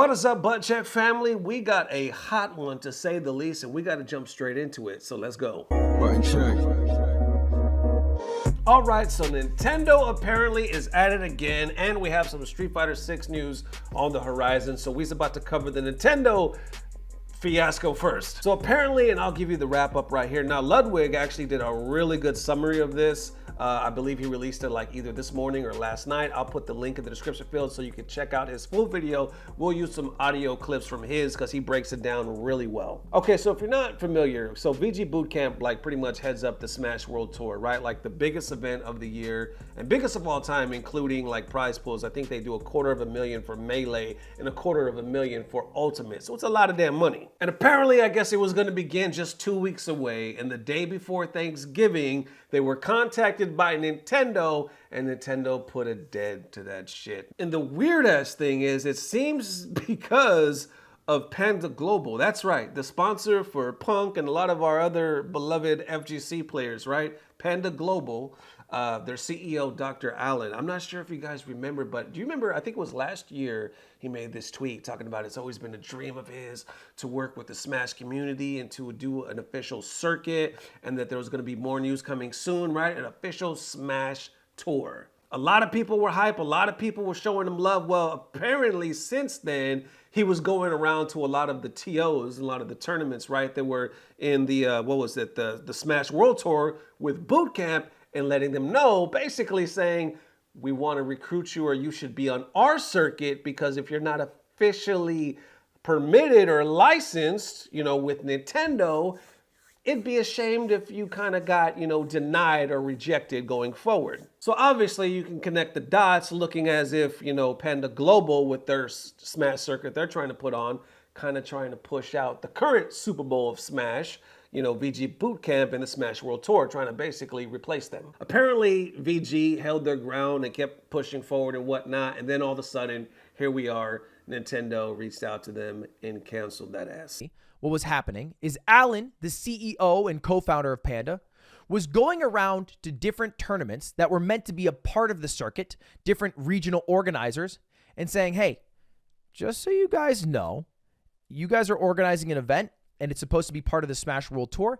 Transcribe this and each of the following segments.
What is up, Butt Check family? We got a hot one to say the least, and we got to jump straight into it. So let's go. Button check. All right, so Nintendo apparently is at it again, and we have some Street Fighter 6 news on the horizon. So we're about to cover the Nintendo fiasco first. So apparently, and I'll give you the wrap up right here. Now, Ludwig actually did a really good summary of this. I believe he released it like either this morning or last night. I'll put the link in the description field so you can check out his full video. We'll use some audio clips from his because he breaks it down really well. Okay, so if you're not familiar, so VG Bootcamp like pretty much heads up the Smash World Tour, right? Like the biggest event of the year and biggest of all time, including like prize pools. I think they do $250,000 for Melee and $250,000 for Ultimate. So it's a lot of damn money. And apparently, I guess it was going to begin just 2 weeks away. And the day before Thanksgiving, they were contacted by Nintendo, and Nintendo put a dead to that shit. And the weird ass thing is, it seems because of Panda Global. That's right, the sponsor for Punk and a lot of our other beloved FGC players, right? Panda Global, their CEO, Dr. Allen. I'm not sure if you guys remember, but do you remember, I think it was last year, he made this tweet talking about it's always been a dream of his to work with the Smash community and to do an official circuit, and that there was going to be more news coming soon, right? An official Smash tour. A lot of people were hype. A lot of people were showing him love. Well, apparently since then, he was going around to a lot of the TOs, a lot of the tournaments, right? That were in the, the Smash World Tour with Bootcamp, and letting them know, basically saying, we want to recruit you, or you should be on our circuit, because if you're not officially permitted or licensed, with Nintendo, it'd be ashamed if you kind of got, denied or rejected going forward. So obviously you can connect the dots, looking as if, Panda Global with their Smash circuit they're trying to put on, kind of trying to push out the current Super Bowl of Smash, VG Bootcamp and the Smash World Tour, trying to basically replace them. Apparently, VG held their ground and kept pushing forward and whatnot, and then all of a sudden, here we are, Nintendo reached out to them and canceled that ass. What was happening is Allen, the CEO and co-founder of Panda, was going around to different tournaments that were meant to be a part of the circuit, different regional organizers, and saying, hey, just so you guys know, you guys are organizing an event and it's supposed to be part of the Smash World Tour.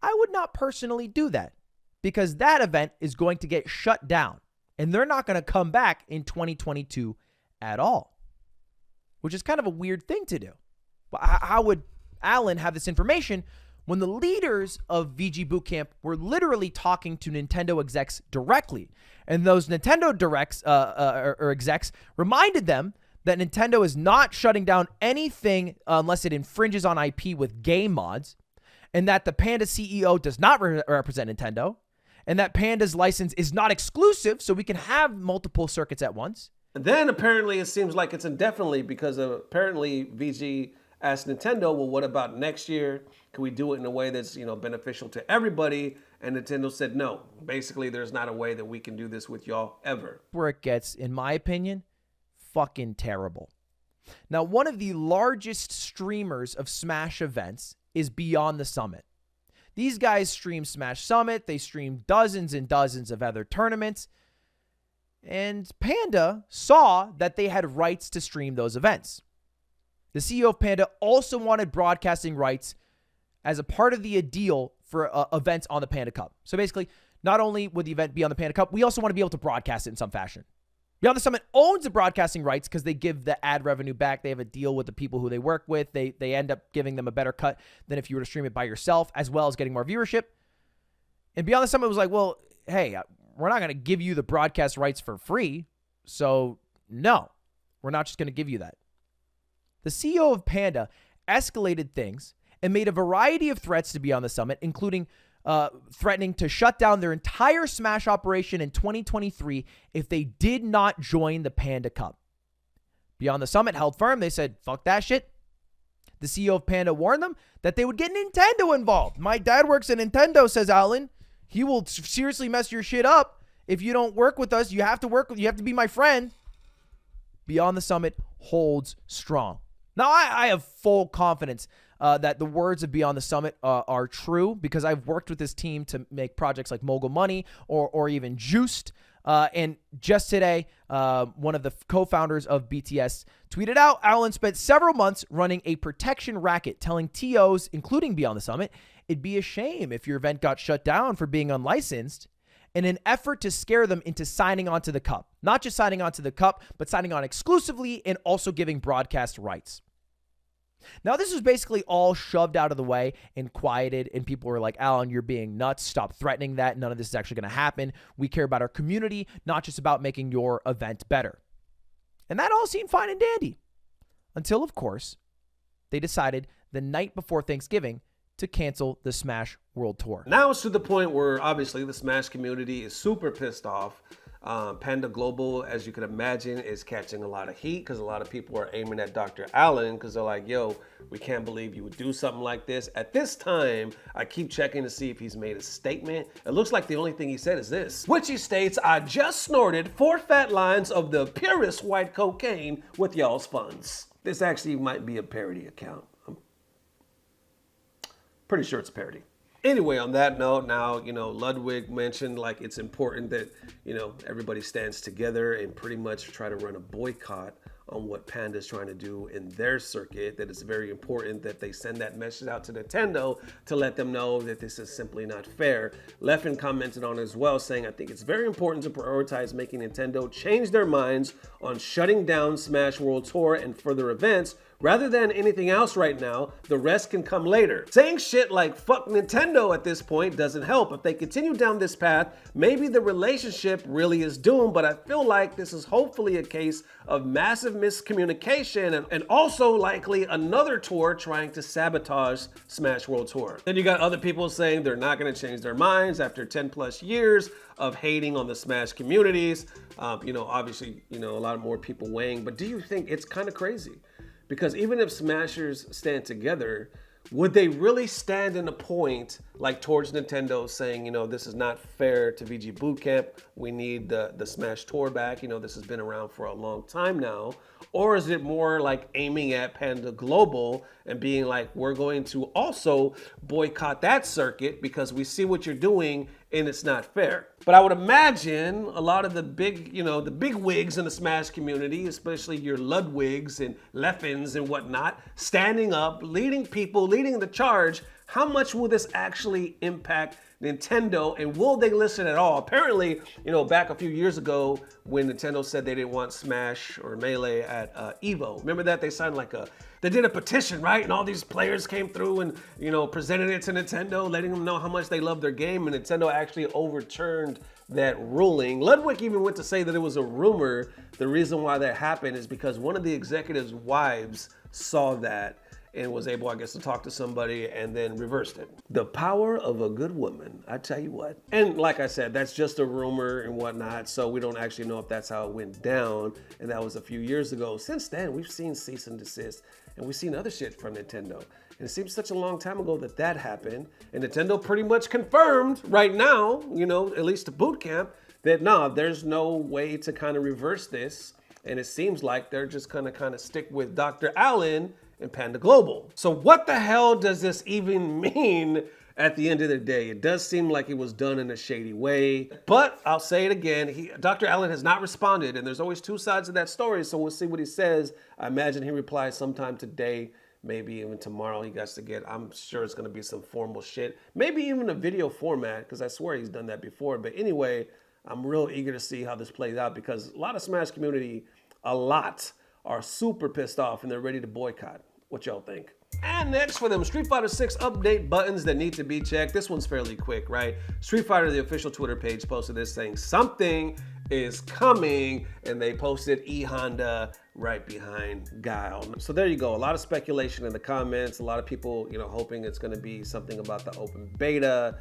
I would not personally do that because that event is going to get shut down and they're not going to come back in 2022 at all, which is kind of a weird thing to do. But how would Allen have this information when the leaders of VG Bootcamp were literally talking to Nintendo execs directly? And those Nintendo directs or execs reminded them that Nintendo is not shutting down anything unless it infringes on IP with game mods, and that the Panda CEO does not represent Nintendo, and that Panda's license is not exclusive, so we can have multiple circuits at once. And then apparently it seems like it's indefinitely, because apparently VG asked Nintendo, well, what about next year? Can we do it in a way that's, beneficial to everybody? And Nintendo said no. Basically, there's not a way that we can do this with y'all ever. Where it gets, in my opinion, fucking terrible. Now, one of the largest streamers of Smash events is Beyond the Summit. These guys stream Smash Summit. They stream dozens and dozens of other tournaments. And Panda saw that they had rights to stream those events. The CEO of Panda also wanted broadcasting rights as a part of the deal for events on the Panda Cup. So basically, not only would the event be on the Panda Cup, we also want to be able to broadcast it in some fashion. Beyond the Summit owns the broadcasting rights because they give the ad revenue back. They have a deal with the people who they work with. They end up giving them a better cut than if you were to stream it by yourself, as well as getting more viewership. And Beyond the Summit was like, well, hey, we're not going to give you the broadcast rights for free. So no, we're not just going to give you that. The CEO of Panda escalated things and made a variety of threats to Beyond the Summit, including threatening to shut down their entire Smash operation in 2023 if they did not join the Panda Cup. Beyond the Summit held firm. They said, fuck that shit. The CEO of Panda warned them that they would get Nintendo involved. My dad works at Nintendo, says Allen. He will seriously mess your shit up if you don't work with us. You have to be my friend. Beyond the Summit holds strong. Now, I have full confidence that the words of Beyond the Summit are true, because I've worked with this team to make projects like Mogul Money or even Juiced. And just today, one of the co-founders of BTS tweeted out, Allen spent several months running a protection racket, telling TOs, including Beyond the Summit, it'd be a shame if your event got shut down for being unlicensed, in an effort to scare them into signing on to the cup. Not just signing on to the cup, but signing on exclusively and also giving broadcast rights. Now, this was basically all shoved out of the way and quieted, and people were like, Allen, you're being nuts. Stop threatening that. None of this is actually going to happen. We care about our community, not just about making your event better. And that all seemed fine and dandy. Until, of course, they decided the night before Thanksgiving to cancel the Smash World Tour. Now it's to the point where obviously the Smash community is super pissed off. Panda Global, as you can imagine, is catching a lot of heat because a lot of people are aiming at Dr. Allen because they're like, yo, we can't believe you would do something like this. At this time, I keep checking to see if he's made a statement. It looks like the only thing he said is this, which he states, I just snorted 4 fat lines of the purest white cocaine with y'all's funds. This actually might be a parody account. I'm pretty sure it's a parody. Anyway, on that note, now, Ludwig mentioned like it's important that, everybody stands together and pretty much try to run a boycott on what Panda's trying to do in their circuit, that it's very important that they send that message out to Nintendo to let them know that this is simply not fair. Leffen commented on it as well, saying, I think it's very important to prioritize making Nintendo change their minds on shutting down Smash World Tour and further events rather than anything else right now. The rest can come later. Saying shit like fuck Nintendo at this point doesn't help. If they continue down this path, maybe the relationship really is doomed, but I feel like this is hopefully a case of massive miscommunication and also likely another tour trying to sabotage Smash World Tour. Then you got other people saying they're not going to change their minds after 10 plus years of hating on the Smash communities. Obviously, a lot more people weighing, but do you think it's kind of crazy? Because even if Smashers stand together, would they really stand in a point like towards Nintendo saying, this is not fair to VG Bootcamp, we need the Smash Tour back, this has been around for a long time now? Or is it more like aiming at Panda Global and being like, we're going to also boycott that circuit because we see what you're doing and it's not fair? But I would imagine a lot of the big, the big wigs in the Smash community, especially your Ludwigs and Leffens and whatnot, standing up, leading people, leading the charge. How much will this actually impact Nintendo, and will they listen at all? Apparently, back a few years ago when Nintendo said they didn't want Smash or Melee at EVO, remember that? They signed they did a petition, right? And all these players came through and, presented it to Nintendo, letting them know how much they love their game, and Nintendo actually overturned that ruling. Ludwig even went to say that it was a rumor. The reason why that happened is because one of the executives' wives saw that and was able, I guess, to talk to somebody and then reversed it. The power of a good woman, I tell you what. And like I said, that's just a rumor and whatnot, so we don't actually know if that's how it went down, and that was a few years ago. Since then, we've seen cease and desist, and we've seen other shit from Nintendo. And it seems such a long time ago that happened, and Nintendo pretty much confirmed right now, at least to Bootcamp, that there's no way to kind of reverse this, and it seems like they're just gonna kind of stick with Dr. Allen and Panda Global. So what the hell does this even mean at the end of the day? It does seem like it was done in a shady way, but I'll say it again, Dr. Allen has not responded, and there's always two sides of that story, so we'll see what he says. I imagine he replies sometime today, maybe even tomorrow. He got to get, I'm sure it's gonna be some formal shit, maybe even a video format, because I swear he's done that before. But anyway, I'm real eager to see how this plays out, because a lot of Smash community, are super pissed off and they're ready to boycott. What y'all think? And next for them Street Fighter 6 update buttons that need to be checked. This one's fairly quick, right? Street Fighter, the official Twitter page, posted this saying something is coming, and they posted E Honda right behind Guile. So there you go. A lot of speculation in the comments. A lot of people, hoping it's going to be something about the open beta.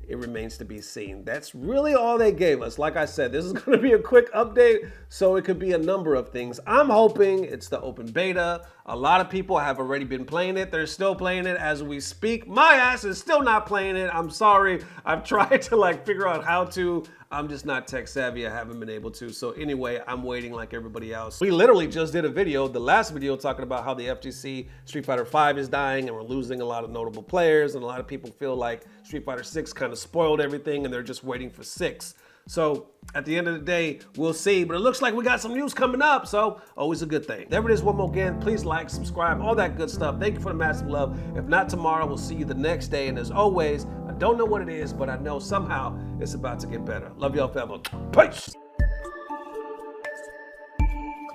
It remains to be seen. That's really all they gave us. Like I said, this is going to be a quick update, so it could be a number of things. I'm hoping it's the open beta. A lot of people have already been playing it. They're still playing it as we speak. My ass is still not playing it. I'm sorry. I've tried to figure out how to. I'm just not tech savvy. I haven't been able to. So anyway, I'm waiting like everybody else. We literally just did a video, the last video, talking about how the FGC Street Fighter 5 is dying and we're losing a lot of notable players, and a lot of people feel like Street Fighter 6 kind of spoiled everything and they're just waiting for 6. So at the end of the day, we'll see. But it looks like we got some news coming up, so always a good thing. There it is one more again. Please like, subscribe, all that good stuff. Thank you for the massive love. If not tomorrow, we'll see you the next day. And as always, I don't know what it is, but I know somehow it's about to get better. Love y'all, family. Peace.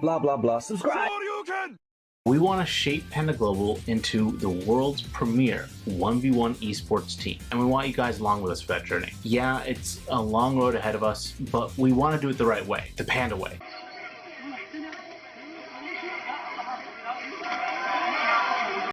Blah, blah, blah. Subscribe. We want to shape Panda Global into the world's premier 1v1 esports team, and we want you guys along with us for that journey. Yeah, it's a long road ahead of us, but we want to do it the right way, the Panda way.